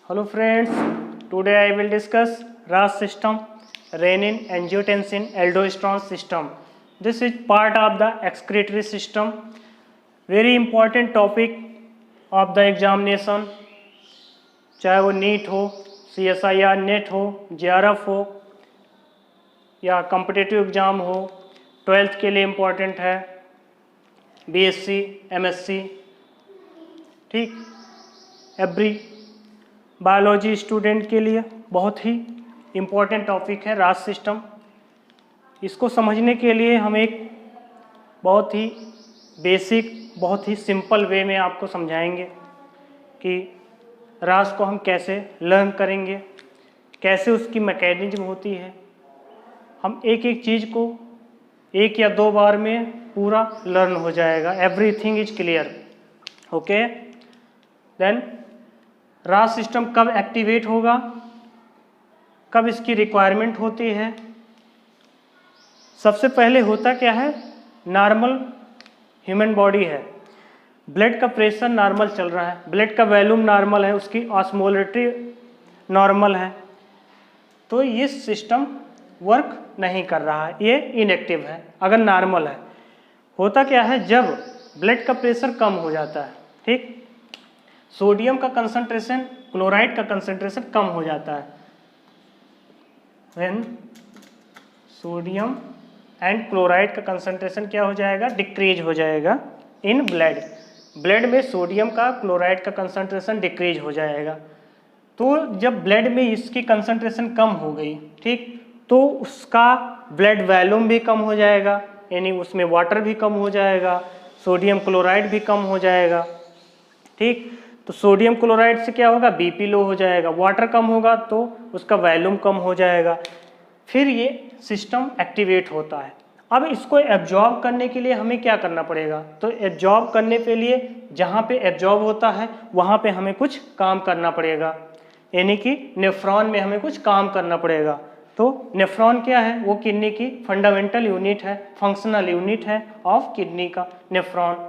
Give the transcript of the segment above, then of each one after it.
Hello friends, today I will discuss RAS system, renin-angiotensin-aldosterone system. This is part of the excretory system. Very important topic of the examination. चाहे वो NEET हो, CSIR net हो, JRF हो या competitive exam हो, 12th के लिए important है, BSc, MSc, ठीक, एवरी बायोलॉजी स्टूडेंट के लिए बहुत ही इम्पॉर्टेंट टॉपिक है रास सिस्टम। इसको समझने के लिए हम एक बहुत ही बेसिक, बहुत ही सिंपल वे में आपको समझाएंगे कि रास को हम कैसे लर्न करेंगे, कैसे उसकी मैकेनिज्म होती है। हम एक एक चीज़ को 1 या 2 बार में पूरा लर्न हो जाएगा। Everything is clear, okay. Then RAAS system कब एक्टिवेट होगा, कब इसकी रिक्वायरमेंट होती है। सबसे पहले होता क्या है, नॉर्मल ह्यूमन बॉडी है, ब्लड का प्रेशर नॉर्मल चल रहा है, ब्लड का वॉल्यूम नॉर्मल है, उसकी ऑस्मोलेटरी नॉर्मल है, तो ये सिस्टम वर्क नहीं कर रहा है, ये इनएक्टिव है। अगर नॉर्मल है, होता क्या है, जब ब्लड का प्रेशर कम हो जाता है, ठीक, सोडियम का कंसंट्रेशन, क्लोराइड का कंसंट्रेशन कम हो जाता है। व्हेन सोडियम एंड क्लोराइड का कंसंट्रेशन क्या हो जाएगा, डिक्रीज हो जाएगा इन ब्लड। ब्लड में सोडियम का, क्लोराइड का कंसंट्रेशन डिक्रीज हो जाएगा। तो जब ब्लड में इसकी कंसंट्रेशन कम हो गई, ठीक, तो उसका ब्लड वॉल्यूम भी कम हो जाएगा, यानी उसमें वाटर भी कम हो जाएगा, सोडियम क्लोराइड भी कम हो जाएगा, ठीक। तो सोडियम क्लोराइड से क्या होगा, बीपी लो हो जाएगा, वाटर कम होगा तो उसका वॉल्यूम कम हो जाएगा, फिर ये सिस्टम एक्टिवेट होता है। अब इसको एब्जॉर्ब करने के लिए हमें क्या करना पड़ेगा, तो एब्जॉर्ब करने के लिए जहाँ पे एब्जॉर्ब होता है वहाँ पे हमें कुछ काम करना पड़ेगा, यानी कि नेफ्रॉन में हमें कुछ काम करना पड़ेगा। तो नेफ्रॉन क्या है, वो किडनी की फंडामेंटल यूनिट है, फंक्शनल यूनिट है ऑफ किडनी का नेफ्रॉन,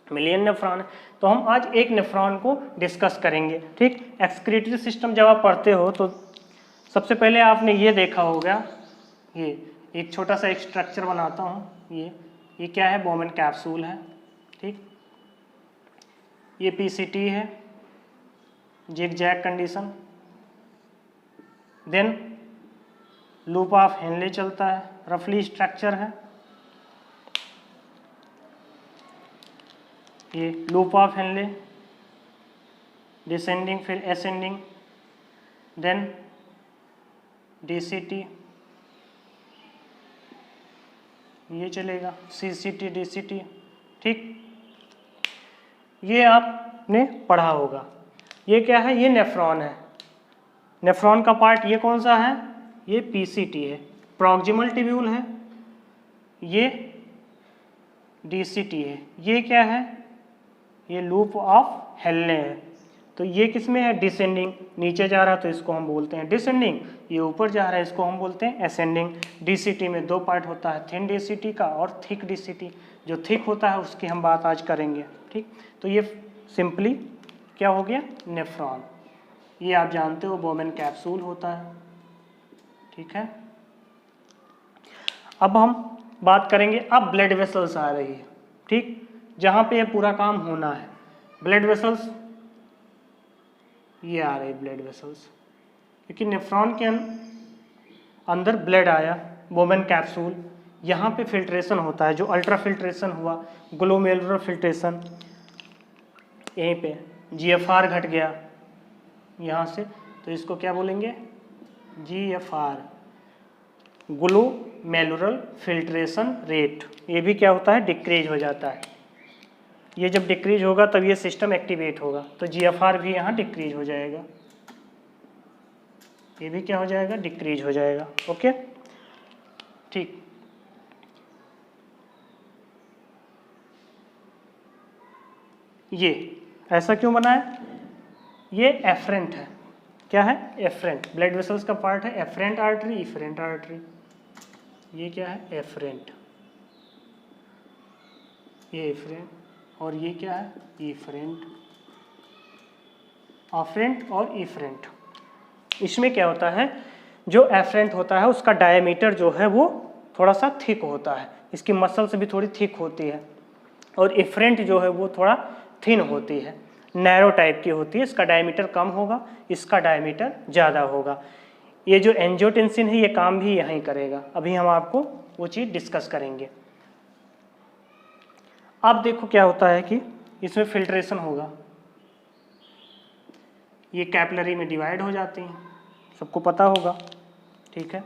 मिलियन नेफ्रॉन है। तो हम आज एक नेफ्रॉन को डिस्कस करेंगे, ठीक। एक्सक्रीटरी सिस्टम जब आप पढ़ते हो तो सबसे पहले आपने ये देखा होगा, ये एक छोटा सा एक स्ट्रक्चर बनाता हूँ, ये क्या है, बोमेन कैप्सूल है, ठीक, ये पीसीटी है, zigzag condition, then loop of Henle चलता है, रफली स्ट्रक्चर है, ये लूप ऑफ हेनले, डिसेंडिंग फिर असेंडिंग, देन डीसीटी, ये चलेगा सीसीटी, डीसीटी, ठीक। ये आपने पढ़ा होगा। ये क्या है, ये नेफ्रॉन है, नेफ्रॉन का पार्ट ये कौन सा है, ये पीसीटी है, प्रॉक्सिमल ट्यूब्यूल है, ये डीसीटी है, ये क्या है, ये लूप ऑफ हेनले है। तो ये किस में है, डिसेंडिंग, नीचे जा रहा है तो इसको हम बोलते हैं डिसेंडिंग, ये ऊपर जा रहा है इसको हम बोलते हैं असेंडिंग। डीसीटी में 2 पार्ट होता है, थिन डीसीटी का और थिक डीसीटी। जो थिक होता है उसकी हम बात आज करेंगे, ठीक। तो ये सिंपली क्या हो गया, नेफ्रॉन। ये आप जानते हो बोमेन कैप्सूल होता है, ठीक है। अब हम बात करेंगे, अब ब्लड वेसल्स आ रही है, ठीक, जहाँ पे ये पूरा काम होना है। ब्लड वेसल्स ये आ रही ब्लड वेसल्स, क्योंकि नेफ्रॉन के अंदर ब्लड आया, बोमेन कैप्सूल, यहाँ पे फिल्ट्रेशन होता है, जो अल्ट्रा फिल्ट्रेशन हुआ, ग्लोमेरुलर फिल्ट्रेशन, यहीं पे जीएफआर घट गया यहाँ से, तो इसको क्या बोलेंगे, जीएफआर, ग्लोमेरुलर फिल्ट्रेशन रेट। ये भी क्या होता है, डिक्रीज हो जाता है। ये जब डिक्रीज होगा तब ये सिस्टम एक्टिवेट होगा, तो जीएफआर भी यहाँ डिक्रीज हो जाएगा, ये भी क्या हो जाएगा, डिक्रीज हो जाएगा, ओके, ठीक। ये ऐसा क्यों बना है, ये एफरेंट है, क्या है, एफरेंट, ब्लड वेसल्स का पार्ट है, एफरेंट आर्टरी, इफरेंट आर्टरी, ये क्या है, एफरेंट, ये एफरेंट, और ये क्या है, इफरेंट, अफरेंट और इफरेंट। इसमें क्या होता है, जो एफरेंट होता है उसका डायमीटर जो है वो थोड़ा सा थिक होता है, इसकी मसल्स भी थोड़ी थिक होती है, और इफरेंट जो है वो थोड़ा थिन होती है, नैरो टाइप की होती है, इसका डायमीटर कम होगा, इसका डायमीटर ज़्यादा होगा। ये जो एंजियोटेंसिन है ये काम भी यहीं करेगा, अभी हम आपको वो चीज़ डिस्कस करेंगे। अब देखो क्या होता है कि इसमें फिल्ट्रेशन होगा, ये कैपिलरी में डिवाइड हो जाती हैं, सबको पता होगा, ठीक है।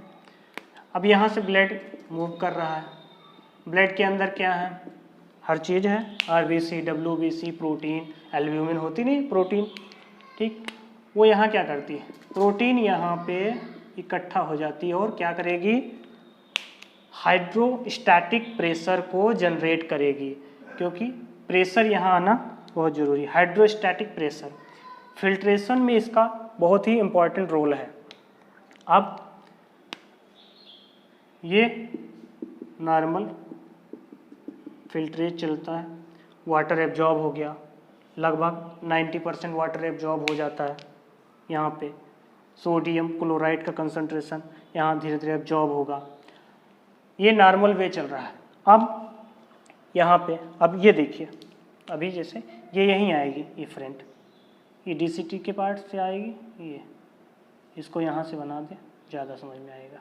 अब यहाँ से ब्लड मूव कर रहा है, ब्लड के अंदर क्या है, हर चीज़ है, आरबीसी, डब्ल्यूबीसी, प्रोटीन, एल्ब्यूमिन होती नहीं प्रोटीन, ठीक। वो यहाँ क्या करती है, प्रोटीन यहाँ पे इकट्ठा हो जाती है और क्या करेगी, हाइड्रोस्टैटिक प्रेशर को जनरेट करेगी, क्योंकि प्रेशर यहाँ आना बहुत ज़रूरी है, हाइड्रोस्टैटिक प्रेशर। फिल्ट्रेशन में इसका बहुत ही इम्पॉर्टेंट रोल है। अब ये नॉर्मल फिल्ट्रेट चलता है, वाटर एब्जॉर्ब हो गया, लगभग 90% वाटर एब्जॉर्ब हो जाता है। यहाँ पे सोडियम क्लोराइड का कंसंट्रेशन यहाँ धीरे धीरे एब्जॉर्ब होगा, ये नॉर्मल वे चल रहा है। अब यहाँ पे अब ये देखिए, अभी जैसे ये यहीं आएगी इफरेंट, ये डीसीटी के पार्ट से आएगी, ये इसको यहाँ से बना दे, ज़्यादा समझ में आएगा,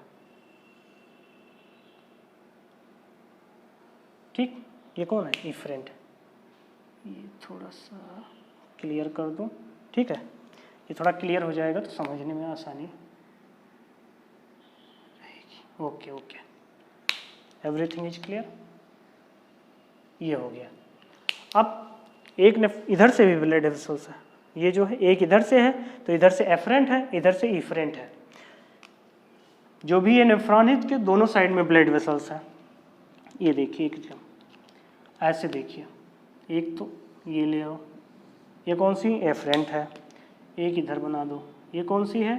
ठीक। ये कौन है, इफरेंट, ये थोड़ा सा क्लियर कर दूँ, ठीक है, ये थोड़ा क्लियर हो जाएगा तो समझने में आसानी रहेगी। Okay okay, everything is clear, ये हो गया। अब एक इधर से भी ब्लड वेसल्स है, ये जो है एक इधर से है तो इधर से एफरेंट है, इधर से इफरेंट है, जो भी ये नेफ्रॉन है इसके दोनों साइड में ब्लड वेसल्स है। ये देखिए एकदम ऐसे देखिए, एक तो ये ले आओ, ये कौन सी एफरेंट है, एक इधर बना दो, ये कौन सी है,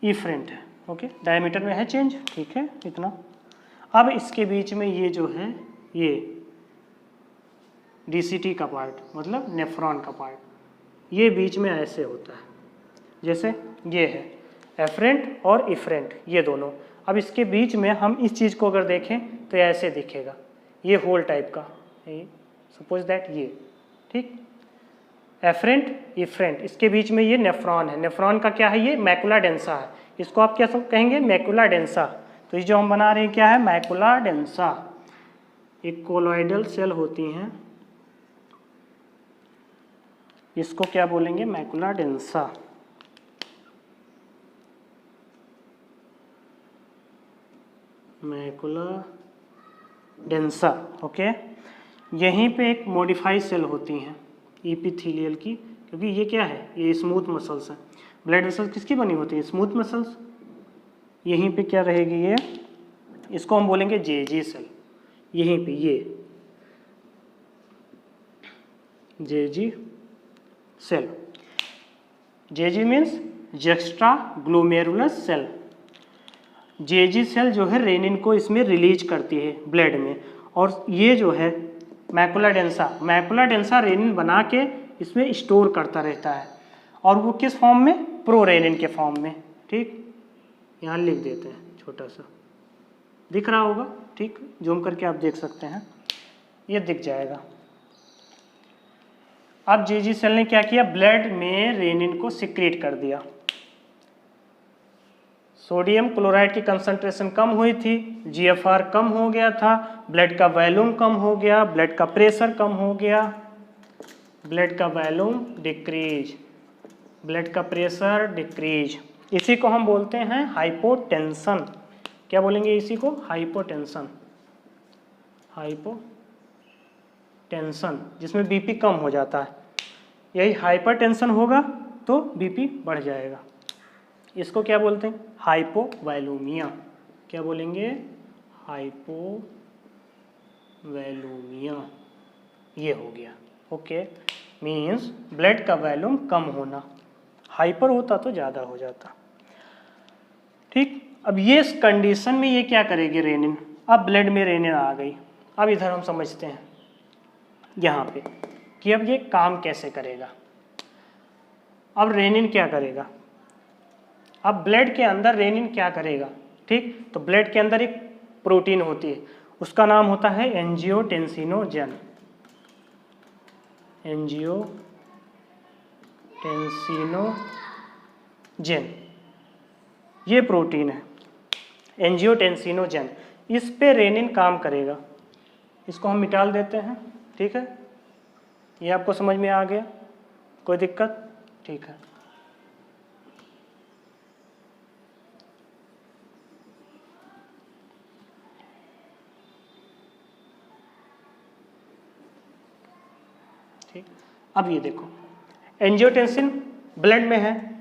इफरेंट है, ओके। डायमीटर में है चेंज, ठीक है इतना। अब इसके बीच में ये जो है ये डीसीटी का पार्ट, मतलब नेफ्रॉन का पार्ट, ये बीच में ऐसे होता है, जैसे ये है एफरेंट और इफरेंट ये दोनों। अब इसके बीच में हम इस चीज़ को अगर देखें तो ऐसे दिखेगा, ये होल टाइप का, सपोज दैट ये, ठीक, एफरेंट इफरेंट, इसके बीच में ये नेफ्रॉन है, नेफ्रॉन का क्या है, ये मैकुला डेंसा है, इसको आप क्या कहेंगे, मैकुला डेंसा। तो ये जो हम बना रहे हैं क्या है, मैकुला डेंसा। एक कोलॉइडल सेल होती हैं, इसको क्या बोलेंगे, macula densa. Macula densa, okay. यहीं पे एक मॉडिफाइड सेल होती हैं एपिथेलियल की, क्योंकि ये क्या है, ये स्मूथ मसल्स हैं। ब्लड वेसल्स किसकी बनी होती है, स्मूथ मसल्स। यहीं पे क्या रहेगी ये, इसको हम बोलेंगे जेजी सेल, यहीं पे ये JG cell. JG means juxta glomerulus cell. JG cell जो है रेनिन को इसमें रिलीज करती है ब्लड में, और ये जो है macula densa, macula densa renin बना के इसमें स्टोर करता रहता है, और वो किस फॉर्म में, प्रोरेनिन के फॉर्म में, ठीक। यहाँ लिख देते हैं, छोटा सा दिख रहा होगा, ठीक, जूम करके आप देख सकते हैं, ये दिख जाएगा। अब जेजी सेल ने क्या किया, ब्लड में रेनिन को सिक्रेट कर दिया, सोडियम क्लोराइड की कंसंट्रेशन कम हुई थी, जीएफआर कम हो गया था, ब्लड का वॉल्यूम कम हो गया, ब्लड का प्रेशर कम हो गया, ब्लड का वॉल्यूम डिक्रीज, ब्लड का प्रेशर डिक्रीज। इसी को हम बोलते हैं हाइपोटेंशन। क्या बोलेंगे इसी को, हाइपोटेंशन। हाइपोटेंशन जिसमें बीपी कम हो जाता है, यही हाइपरटेंशन होगा तो बीपी बढ़ जाएगा। इसको क्या बोलते हैं, हाइपोवैल्यूमिया। क्या बोलेंगे, हाइपोवैल्यूमिया, ये हो गया, ओके। मीन्स ब्लड का वॉल्यूम कम होना, हाइपर होता तो ज़्यादा हो जाता, ठीक। अब ये इस कंडीशन में ये क्या करेगी रेनिन, अब ब्लड में रेनिन आ गई। अब इधर हम समझते हैं यहाँ पे कि अब ये काम कैसे करेगा। अब रेनिन क्या करेगा, अब ब्लड के अंदर रेनिन क्या करेगा, ठीक। तो ब्लड के अंदर एक प्रोटीन होती है, उसका नाम होता है एंजियोटेंसिनोजन। एंजियोटेंसिनोजन ये प्रोटीन है, एंजियोटेंसिनोजन। इस पे रेनिन काम करेगा। इसको हम मिटा देते हैं, ठीक है। ये आपको समझ में आ गया, कोई दिक्कत? ठीक है। ठीक, अब ये देखो, एंजियोटेंसिन ब्लड में है,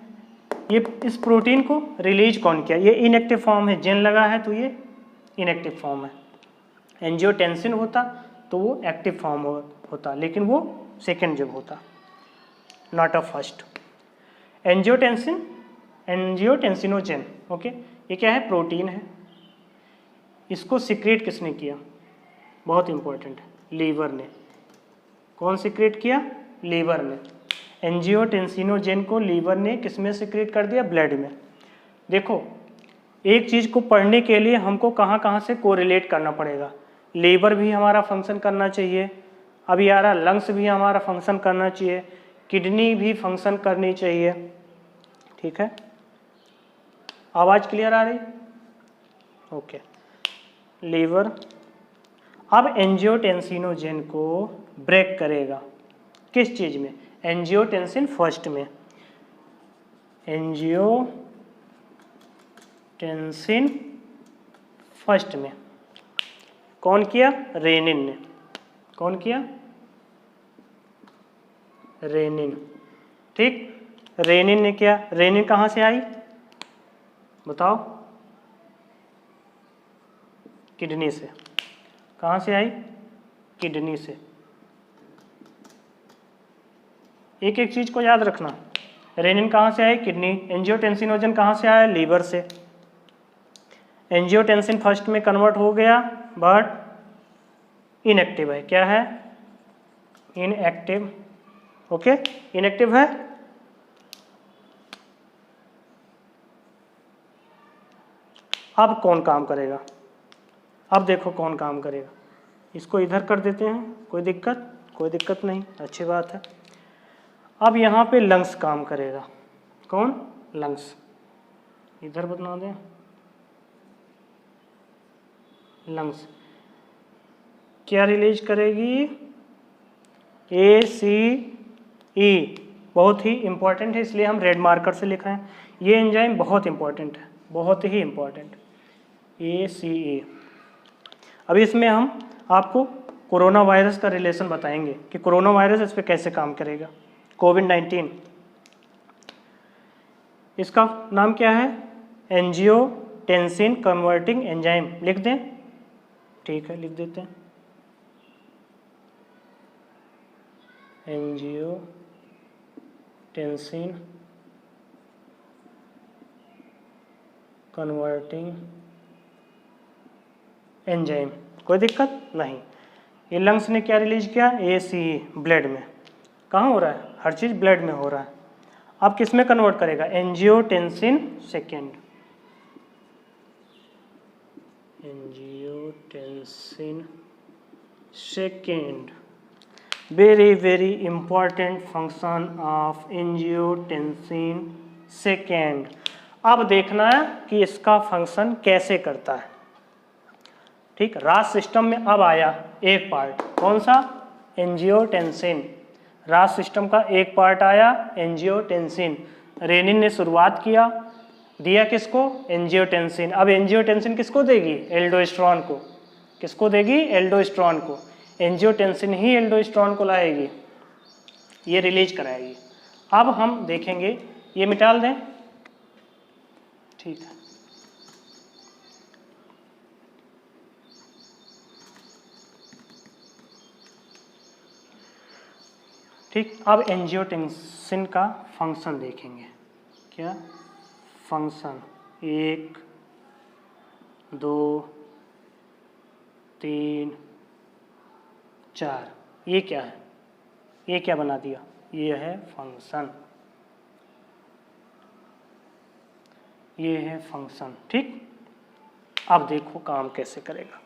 ये इस प्रोटीन को रिलीज कौन किया? ये इनएक्टिव फॉर्म है, जेन लगा है तो ये इनएक्टिव फॉर्म है। एंजियोटेंसिन होता तो वो एक्टिव फॉर्म होता, लेकिन वो सेकेंड जब होता, not a first. Angiotensin, angiotensinogen, okay. ये क्या है? प्रोटीन है। इसको सिक्रेट किसने किया? बहुत इंपॉर्टेंट है, लीवर ने। कौन सिक्रेट किया? लीवर ने। एंजियोटेंसिनोजन को लीवर ने किस में सिक्रेट कर दिया? ब्लड में। देखो, एक चीज़ को पढ़ने के लिए हमको कहाँ कहाँ से कोरिलेट करना पड़ेगा। लीवर भी हमारा फंक्शन करना चाहिए, अभी आ रहा लंग्स भी हमारा फंक्शन करना चाहिए, किडनी भी फंक्शन करनी चाहिए, ठीक है। आवाज़ क्लियर आ रही? ओके। लीवर अब एंजियोटेंसिनोजन को ब्रेक करेगा किस चीज़ में? एंजियोटेंसिन फर्स्ट में। एंजियोटेंसिन फर्स्ट में कौन किया? रेनिन ने। कौन किया? रेनिन, ठीक। रेनिन ने किया। रेनिन कहाँ से आई बताओ? किडनी से। कहाँ से आई? किडनी से। एक एक चीज को याद रखना। रेनिन कहाँ से आई? किडनी। एंजियोटेंसिनोजन कहाँ से आया? लीवर से। एंजियोटेंसिन फर्स्ट में कन्वर्ट हो गया बट इनएक्टिव है। क्या है? Inactive, okay. इनएक्टिव है। अब कौन काम करेगा? अब देखो कौन काम करेगा। इसको इधर कर देते हैं, कोई दिक्कत? कोई दिक्कत नहीं, अच्छी बात है। अब यहाँ पे लंग्स काम करेगा। कौन? लंग्स। इधर बता दें, लंग्स क्या रिलीज करेगी? ACE। बहुत ही इंपॉर्टेंट है, इसलिए हम रेड मार्कर से लिखा है। ये एंजाइम बहुत इंपॉर्टेंट है, बहुत ही इंपॉर्टेंट। ACE। अभी इसमें हम आपको कोरोना वायरस का रिलेशन बताएंगे कि कोरोना वायरस इस पर कैसे काम करेगा। कोविड-19, इसका नाम क्या है? Angiotensin converting enzyme. लिख दें? ठीक है, लिख देते हैं। एंजियोटेंसिन कन्वर्टिंग एंजाइम, कोई दिक्कत नहीं। ये लंग्स ने क्या रिलीज किया? ACE, ब्लड में। कहाँ हो रहा है? हर चीज़ ब्लड में हो रहा है। अब किस में कन्वर्ट करेगा? Angiotensin second. Angiotensin second, very very important function of angiotensin second. अब देखना है कि इसका फंक्शन कैसे करता है, ठीक। रास सिस्टम में अब आया एक पार्ट, कौन सा? एंजियोटेंसिन। रास सिस्टम का एक पार्ट आया, एंजियोटेंसिन। रेनिन ने शुरुआत किया, दिया किसको? एंजियोटेंसिन। अब एंजियोटेंसिन किसको देगी? एल्डोस्टेरॉन को। किसको देगी? एल्डोस्टेरॉन को। एंजियोटेंसिन ही एल्डोस्टेरॉन को लाएगी, ये रिलीज कराएगी। अब हम देखेंगे, ये मिटाल दें, ठीक है। ठीक, अब एंजियोटेंसिन का फंक्शन देखेंगे। क्या फंक्शन? 1 2 3 4। ये क्या है? ये क्या बना दिया? ये है फंक्शन। ये है फंक्शन। ठीक, अब देखो काम कैसे करेगा।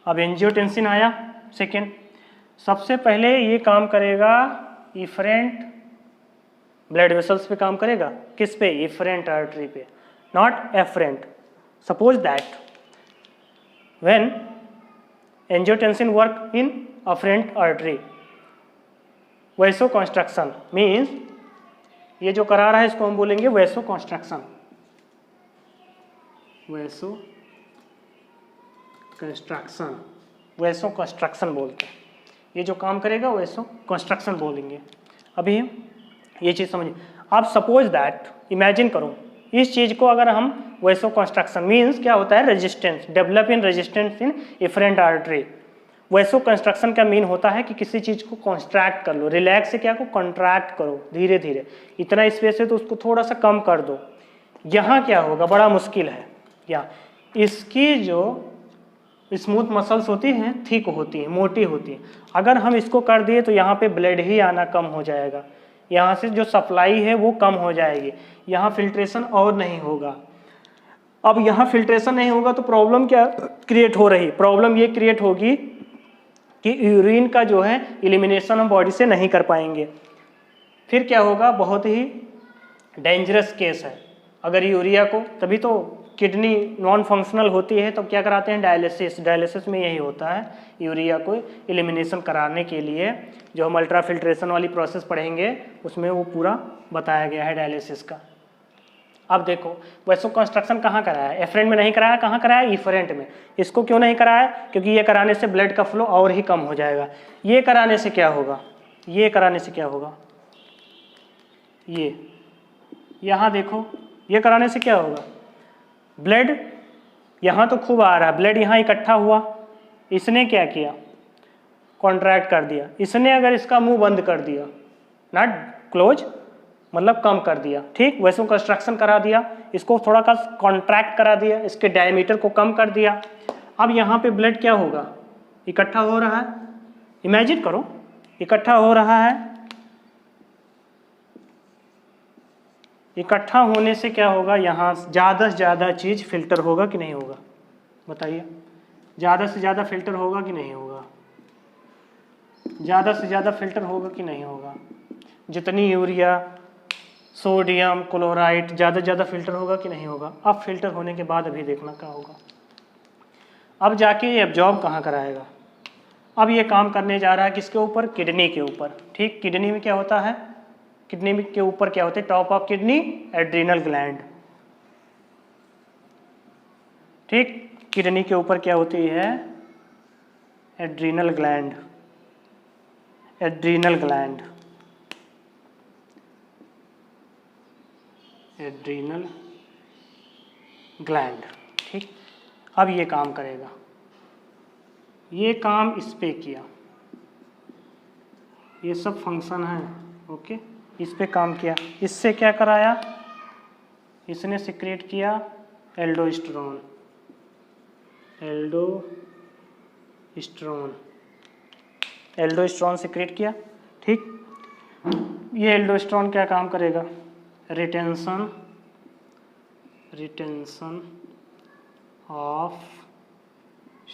अब एंजियोटेंसिन आया सेकेंड, सबसे पहले ये काम करेगा इफरेंट ब्लड वेसल्स पे काम करेगा। किस पे? इफरेंट आर्टरी पे, not efferent. Suppose that when angiotensin work in afferent artery, vasoconstriction means ये जो करा रहा है इसको हम बोलेंगे vasoconstriction, vasoconstriction, vasoconstriction बोलते हैं। ये जो काम करेगा वैसो कंस्ट्रक्शन बोलेंगे। अभी ये चीज़ समझिए। आप सपोज दैट इमेजिन करो इस चीज़ को, अगर हम वैसो कंस्ट्रक्शन मीन्स क्या होता है? Resistance, develop in resistance in efferent artery. Vaso construction का मीन होता है कि किसी चीज़ को कॉन्स्ट्रैक्ट कर लो, रिलैक्स से क्या को कॉन्ट्रैक्ट करो धीरे धीरे, इतना स्पेस है तो उसको थोड़ा सा कम कर दो। यहाँ क्या होगा? बड़ा मुश्किल है। या इसकी जो स्मूथ मसल्स होती हैं थिक होती हैं, मोटी होती हैं, अगर हम इसको कर दिए तो यहाँ पे ब्लड ही आना कम हो जाएगा, यहाँ से जो सप्लाई है वो कम हो जाएगी, यहाँ फिल्ट्रेशन और नहीं होगा। अब यहाँ फिल्ट्रेशन नहीं होगा तो प्रॉब्लम क्या क्रिएट हो रही? प्रॉब्लम ये क्रिएट होगी कि यूरिन का जो है एलिमिनेशन हम बॉडी से नहीं कर पाएंगे। फिर क्या होगा? बहुत ही डेंजरस केस है। अगर यूरिया को, तभी तो किडनी नॉन फंक्शनल होती है तो क्या कराते हैं? डायलिसिस। डायलिसिस में यही होता है, यूरिया को एलिमिनेशन कराने के लिए जो हम अल्ट्रा फिल्ट्रेशन वाली प्रोसेस पढ़ेंगे उसमें वो पूरा बताया गया है डायलिसिस का। अब देखो वैसो कंस्ट्रक्शन कहाँ कराया? एफरेंट में नहीं कराया, कहाँ कराया? इफरेंट में। इसको क्यों नहीं कराया? क्योंकि ये कराने से ब्लड का फ्लो और ही कम हो जाएगा। ये कराने से क्या होगा? ये कराने से क्या होगा? ये यहाँ देखो, ये कराने से क्या होगा? ब्लड यहाँ तो खूब आ रहा है, ब्लड यहाँ इकट्ठा हुआ, इसने क्या किया? कॉन्ट्रैक्ट कर दिया। इसने अगर इसका मुंह बंद कर दिया, नॉट क्लोज मतलब कम कर दिया, ठीक, वैसे कंस्ट्रक्शन करा दिया, इसको थोड़ा सा कॉन्ट्रैक्ट करा दिया, इसके डायमीटर को कम कर दिया। अब यहाँ पे ब्लड क्या होगा? इकट्ठा हो रहा है। इमेजिन करो इकट्ठा हो रहा है, इकट्ठा होने से क्या होगा? यहाँ ज़्यादा से ज़्यादा चीज़ फिल्टर होगा कि नहीं होगा? बताइए, ज़्यादा से ज़्यादा फिल्टर होगा कि नहीं होगा? ज़्यादा से ज़्यादा फिल्टर होगा कि नहीं होगा? जितनी यूरिया, सोडियम, क्लोराइड ज़्यादा से ज़्यादा फिल्टर होगा कि नहीं होगा? अब फिल्टर होने के बाद अभी देखना क्या होगा। अब जाके ये एब्जॉर्ब कहाँ कराएगा? अब ये काम करने जा रहा है किसके ऊपर? किडनी के ऊपर। ठीक, किडनी में क्या होता है? किडनी के ऊपर क्या होते हैं? Top of kidney adrenal gland. ठीक, किडनी के ऊपर क्या होती है? Adrenal gland, adrenal gland, adrenal gland. ठीक, अब ये काम करेगा, ये काम इस पे किया, ये सब फंक्शन है, ओके, इस पे काम किया, इससे क्या कराया? इसने सिक्रेट किया एल्डोस्टेरोन, एल्डोस्टेरोन, एल्डोस्टेरोन सिक्रेट किया। ठीक, ये एल्डोस्टेरोन क्या काम करेगा? Retention, retention of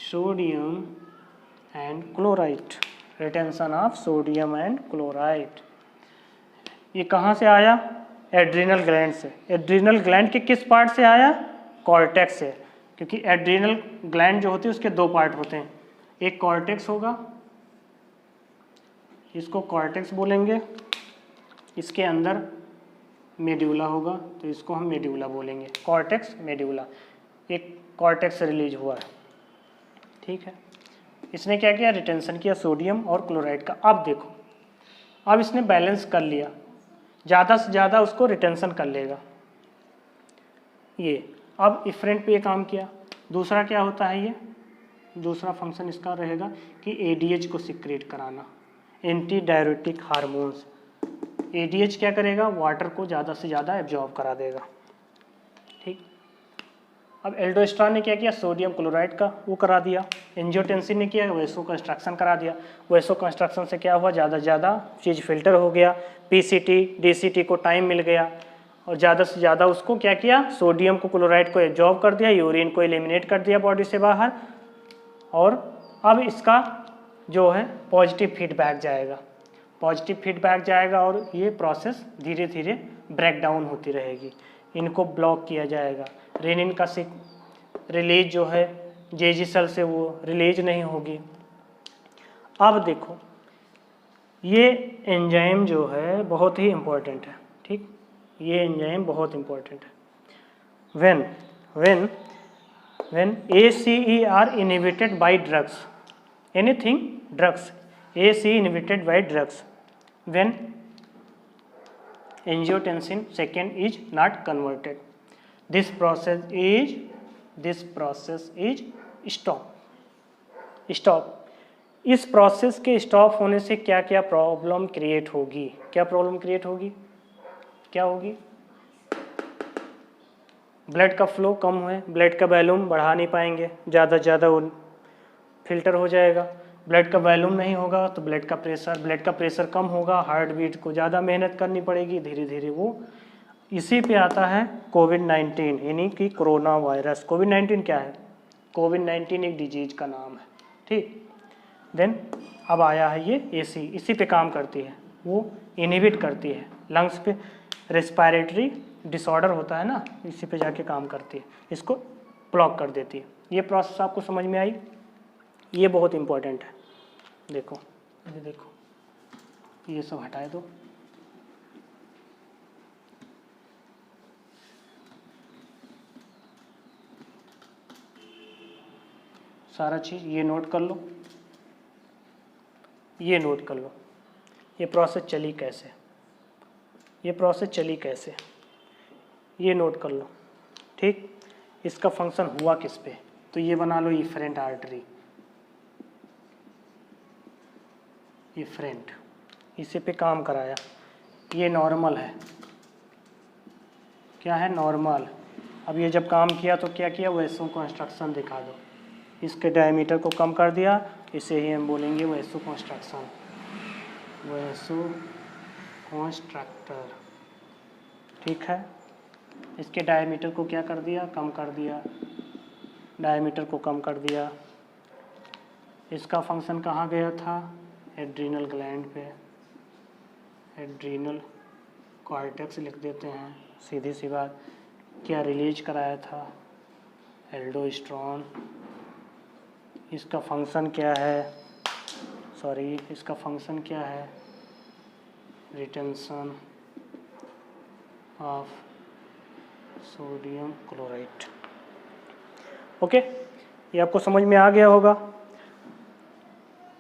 sodium and chloride, retention of sodium and chloride. ये कहाँ से आया? एड्रीनल ग्लैंड से। एड्रीनल ग्लैंड के किस पार्ट से आया? कॉर्टेक्स से, क्योंकि एड्रीनल ग्लैंड जो होती है उसके दो पार्ट होते हैं, एक कॉर्टेक्स होगा, इसको कॉर्टेक्स बोलेंगे, इसके अंदर मेड्यूला होगा तो इसको हम मेड्यूला बोलेंगे, कॉर्टेक्स मेड्यूला। एक कॉर्टेक्स से रिलीज हुआ है, ठीक है। इसने क्या किया? रिटेंशन किया सोडियम और क्लोराइड का। अब देखो, अब इसने बैलेंस कर लिया, ज़्यादा से ज़्यादा उसको रिटेंशन कर लेगा ये। अब इफरेंट पे ये काम किया। दूसरा क्या होता है? ये दूसरा फंक्शन इसका रहेगा कि एडीएच को सिक्रेट कराना, एंटी डायरेटिक हार्मोन्स। एडीएच क्या करेगा? वाटर को ज़्यादा से ज़्यादा एब्जॉर्ब करा देगा, ठीक। अब एल्डोस्टेरोन ने क्या किया? सोडियम क्लोराइड का वो करा दिया। एंजियोटेंसिन ने किया वैसो कंस्ट्रक्शन करा दिया। वैसो कंस्ट्रक्शन से क्या हुआ? ज़्यादा से ज़्यादा चीज़ फिल्टर हो गया, पीसीटी डीसीटी को टाइम मिल गया। और ज़्यादा से ज़्यादा उसको क्या किया, सोडियम को क्लोराइड को एब्जॉर्ब कर दिया, यूरिन को एलिमिनेट कर दिया बॉडी से बाहर, और अब इसका जो है पॉजिटिव फीडबैक जाएगा, पॉजिटिव फीडबैक जाएगा और ये प्रोसेस धीरे धीरे ब्रेक डाउन होती रहेगी, इनको ब्लॉक किया जाएगा। रेनिन का रिलीज जो है जेजी सेल से वो रिलीज नहीं होगी। अब देखो ये एंजाइम जो है बहुत ही इम्पोर्टेंट है, ठीक, ये एंजाइम बहुत इम्पोर्टेंट है। when ACE are inhibited by drugs, anything drugs, ACE inhibited by drugs, when angiotensin second is not converted, this process is stop। इस प्रोसेस के स्टॉप होने से क्या क्या प्रॉब्लम क्रिएट होगी, क्या प्रॉब्लम क्रिएट होगी, क्या होगी, ब्लड का फ्लो कम हुए, ब्लड का वॉल्यूम बढ़ा नहीं पाएंगे, ज़्यादा से ज़्यादा वो फिल्टर हो जाएगा, ब्लड का वॉल्यूम नहीं होगा तो ब्लड का प्रेशर कम होगा, हार्ट बीट को ज़्यादा मेहनत करनी पड़ेगी, धीरे धीरे वो इसी पे आता है कोविड-19 यानी कि कोरोना वायरस। कोविड-19 क्या है, कोविड-19 एक डिजीज का नाम है, ठीक। देन अब आया है ये एसी, इसी पे काम करती है, वो इनहिबिट करती है लंग्स पे, रेस्पिरेटरी डिसऑर्डर होता है ना, इसी पे जाके काम करती है, इसको ब्लॉक कर देती है। ये प्रोसेस आपको समझ में आई, ये बहुत इम्पोर्टेंट है। देखो ये देखो, ये सब हटाए दो, सारा चीज़ ये नोट कर लो, ये नोट कर लो, ये प्रोसेस चली कैसे, ये प्रोसेस चली कैसे, ये नोट कर लो, ठीक। इसका फंक्शन हुआ किस पे, तो ये बना लो इफरेंट आर्टरी, इफरेंट, इसी पे काम कराया, ये नॉर्मल है, क्या है, नॉर्मल। अब ये जब काम किया तो क्या किया, वैसो कंस्ट्रक्शन दिखा दो, इसके डायमीटर को कम कर दिया, इसे ही हम बोलेंगे वैसो कंस्ट्रक्शन, वैसो कंस्ट्रक्टर, ठीक है। इसके डायमीटर को क्या कर दिया, कम कर दिया, डायमीटर को कम कर दिया। इसका फंक्शन कहाँ गया था, एड्रीनल ग्लैंड पे, एड्रीनल कॉर्टेक्स लिख देते हैं, सीधी सी बात। क्या रिलीज कराया था, एल्डोस्टेरोन। इसका फंक्शन क्या है, सॉरी इसका फंक्शन क्या है, retention of sodium chloride. Okay, ये आपको समझ में आ गया होगा,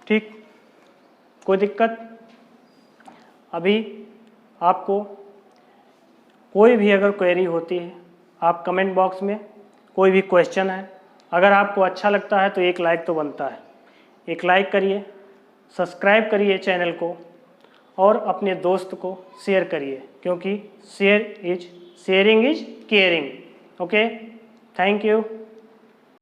ठीक, कोई दिक्कत। अभी आपको कोई भी अगर क्वेरी होती है, आप कमेंट बॉक्स में कोई भी क्वेश्चन है, अगर आपको अच्छा लगता है तो एक लाइक तो बनता है, एक लाइक करिए, सब्सक्राइब करिए चैनल को, और अपने दोस्त को शेयर करिए, क्योंकि sharing is caring. Okay, thank you.